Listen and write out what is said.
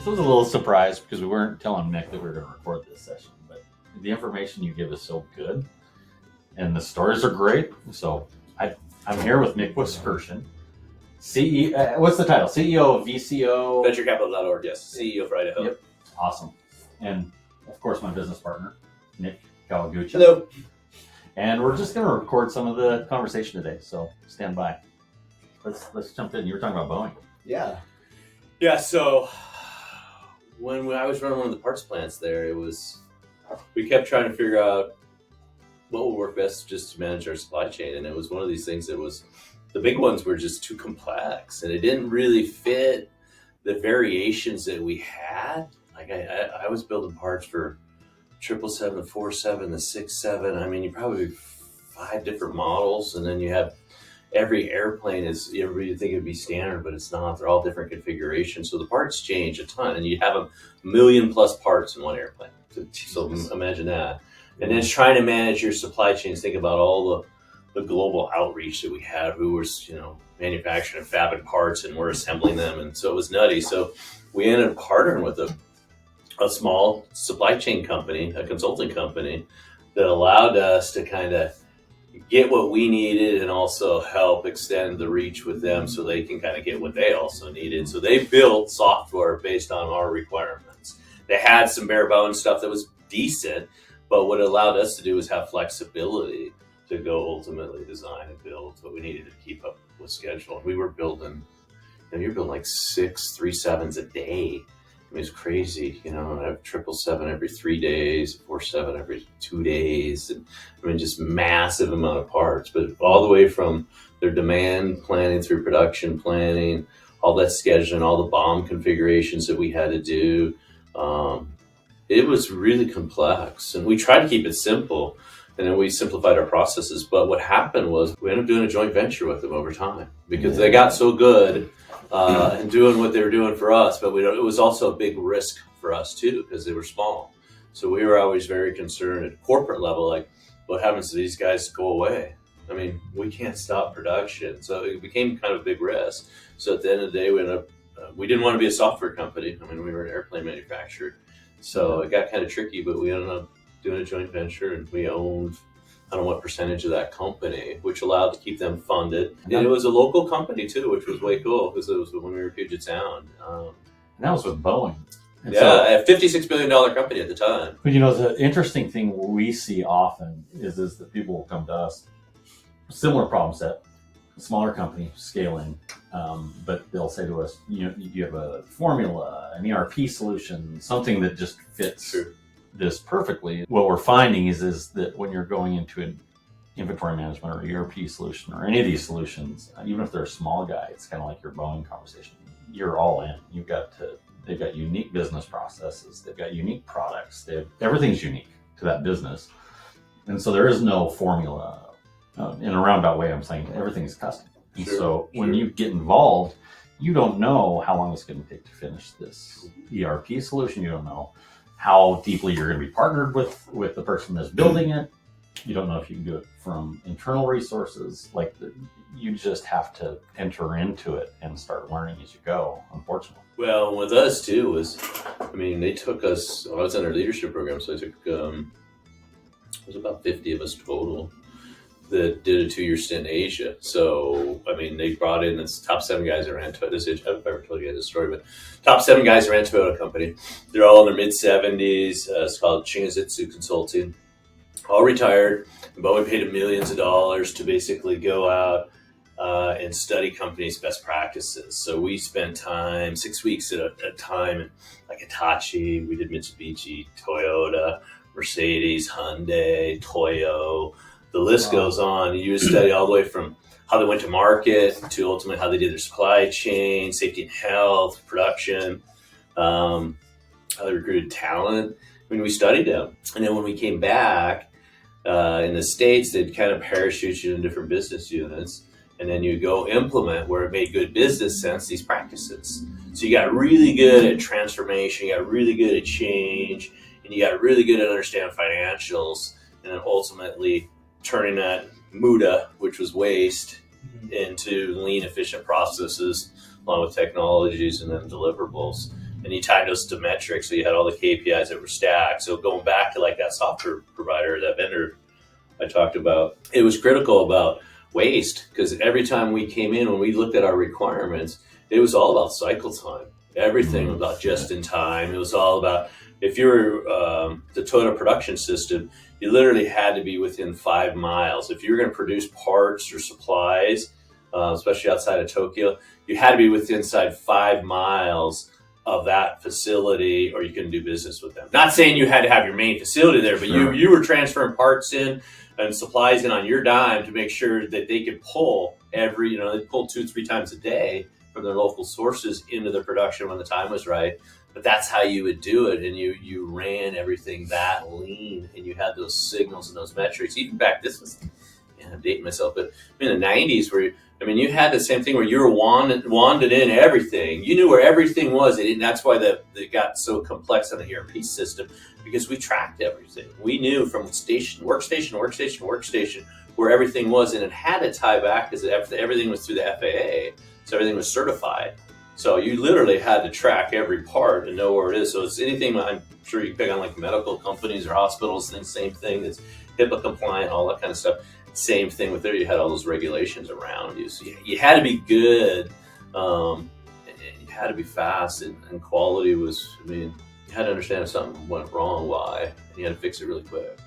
This was a little surprise because we weren't telling Nick that we were going to record this session, but the information you give is so good, and the stories are great. So I'm here with Nick Wiskerson, CEO. What's the title? CEO of VCO VentureCapital.org. Yes, CEO for Idaho. Yep, awesome. And of course, my business partner, Nick Kawaguchi. Hello. And we're just going to record some of the conversation today, so stand by. Let's jump in. You were talking about Boeing. Yeah. So when I was running one of the parts plants there, we kept trying to figure out what would work best just to manage our supply chain, and it was one of these things that was the big ones were just too complex, and it didn't really fit the variations that we had. Like I was building parts for 777, 47, the 67. I mean, you probably 5 different models, and then you have every airplane is, you think it'd be standard, but it's not. They're all different configurations. So the parts change a ton, and you have a million plus parts in one airplane. So imagine that. And then trying to manage your supply chains, think about all the global outreach that we had, who was, manufacturing and fabbing parts, and we're assembling them. And so it was nutty. So we ended up partnering with a small supply chain company, a consulting company, that allowed us to kind of get what we needed and also help extend the reach with them so they can kind of get what they also needed. So they built software based on our requirements. They had some bare bones stuff that was decent, but what it allowed us to do was have flexibility to go ultimately design and build what we needed to keep up with schedule. We were building, you're building like 6 777s a day. I mean, it's crazy, I have 777 every 3 days, 47 every 2 days, and just massive amount of parts. But all the way from their demand planning through production planning, all that scheduling, all the BOM configurations that we had to do, it was really complex. And we tried to keep it simple, and then we simplified our processes. But what happened was we ended up doing a joint venture with them over time because they got so good and doing what they were doing for us, but it was also a big risk for us too because they were small. So we were always very concerned at corporate level, like what happens to these guys go away? I mean, we can't stop production. So it became kind of a big risk. So at the end of the day, we didn't want to be a software company. I mean, we were an airplane manufacturer. So it got kind of tricky, but we ended up doing a joint venture, and we owned I don't know what percentage of that company, which allowed to keep them funded. And it was a local company too, which was way cool because it was when we were Puget Sound. And that was with Boeing. And a $56 billion company at the time. But the interesting thing we see often is that people will come to us, similar problem set, smaller company, scaling, but they'll say to us, you have a formula, an ERP solution, something that just fits this perfectly. What we're finding is that when you're going into an inventory management or ERP solution or any of these solutions, even if they're a small guy, it's kind of like your Boeing conversation. You're all in. They've got unique business processes. They've got unique products. Everything's unique to that business. And so there is no formula. In a roundabout way, I'm saying everything's custom. And so when you get involved, you don't know how long it's going to take to finish this ERP solution. You don't know how deeply you're going to be partnered with the person that's building it. You don't know if you can do it from internal resources. You just have to enter into it and start learning as you go, unfortunately. Well, with us too they took us, I was in our leadership program, so I took, it was about 50 of us total that did a 2-year stint in Asia. So, they brought in the top 7 guys that ran Toyota. I've never told you guys this story, but top 7 guys that ran Toyota company. They're all in their mid-70s. It's called Shingazitsu Consulting. All retired. Boeing paid them millions of dollars to basically go out and study companies' best practices. So we spent 6 weeks at a time, like Hitachi. We did Mitsubishi, Toyota, Mercedes, Hyundai, Toyo. The list goes on. You study all the way from how they went to market to ultimately how they did their supply chain, safety and health, production, how they recruited talent. We studied them. And then when we came back in the States, they'd kind of parachute you in different business units. And then you go implement where it made good business sense, these practices. So you got really good at transformation, you got really good at change, and you got really good at understanding financials, and then ultimately turning that muda, which was waste, into lean, efficient processes along with technologies and then deliverables. and you tied those to metrics. So you had all the KPIs that were stacked. So going back to like that software provider, that vendor I talked about, it was critical about waste, because every time we came in, when we looked at our requirements, it was all about cycle time. Everything was about just in time. It was all about, if you were the Toyota production system, you literally had to be within 5 miles. If you were going to produce parts or supplies, especially outside of Tokyo, you had to be within inside 5 miles of that facility, or you couldn't do business with them. Not saying you had to have your main facility there, but you were transferring parts in and supplies in on your dime to make sure that they could pull every, they pull 2-3 times a day from their local sources into their production when the time was right. But that's how you would do it, and you ran everything that lean, and you had those signals and those metrics. Even back, this was, I'm dating myself, but in the 90s, where you had the same thing where you were wanded in everything. You knew where everything was, and that's why it got so complex on the ERP system, because we tracked everything. We knew from workstation, where everything was, and it had to tie back because everything was through the FAA, so everything was certified. So you literally had to track every part and know where it is. So it's anything, I'm sure you pick on like medical companies or hospitals, same thing, that's HIPAA compliant, all that kind of stuff. Same thing with there, you had all those regulations around you. So you had to be good, and you had to be fast, and quality was, you had to understand if something went wrong, why, and you had to fix it really quick.